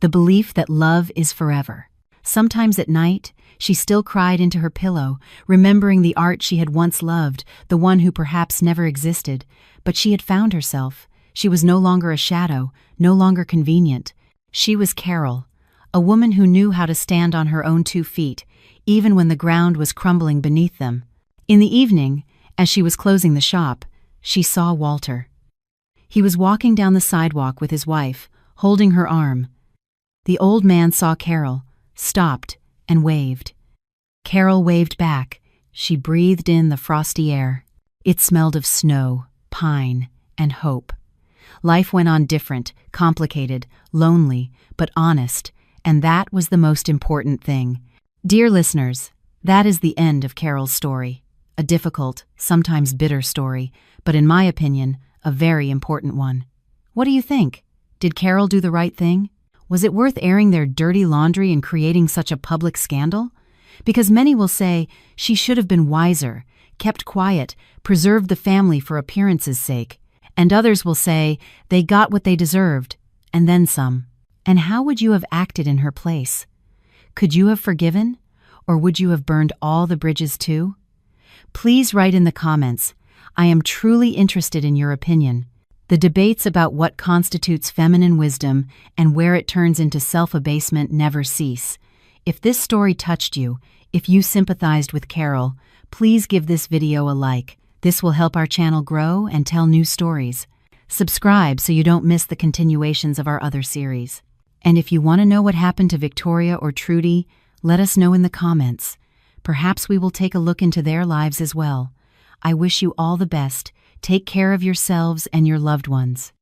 the belief that love is forever. Sometimes at night, she still cried into her pillow, remembering the Art she had once loved, the one who perhaps never existed. But she had found herself. She was no longer a shadow, no longer convenient. She was Carol, a woman who knew how to stand on her own 2 feet, even when the ground was crumbling beneath them. In the evening, as she was closing the shop, she saw Walter. He was walking down the sidewalk with his wife, holding her arm. The old man saw Carol, stopped, and waved. Carol waved back. She breathed in the frosty air. It smelled of snow, pine, and hope. Life went on different, complicated, lonely, but honest, and that was the most important thing. Dear listeners, that is the end of Carol's story. A difficult, sometimes bitter story, but in my opinion, a very important one. What do you think? Did Carol do the right thing? Was it worth airing their dirty laundry and creating such a public scandal? Because many will say she should have been wiser, kept quiet, preserved the family for appearances' sake. And others will say they got what they deserved, and then some. And how would you have acted in her place? Could you have forgiven? Or would you have burned all the bridges too? Please write in the comments. I am truly interested in your opinion. The debates about what constitutes feminine wisdom and where it turns into self-abasement never cease. If this story touched you, if you sympathized with Carol, please give this video a like. This will help our channel grow and tell new stories. Subscribe so you don't miss the continuations of our other series. And if you want to know what happened to Victoria or Trudy, let us know in the comments. Perhaps we will take a look into their lives as well. I wish you all the best. Take care of yourselves and your loved ones.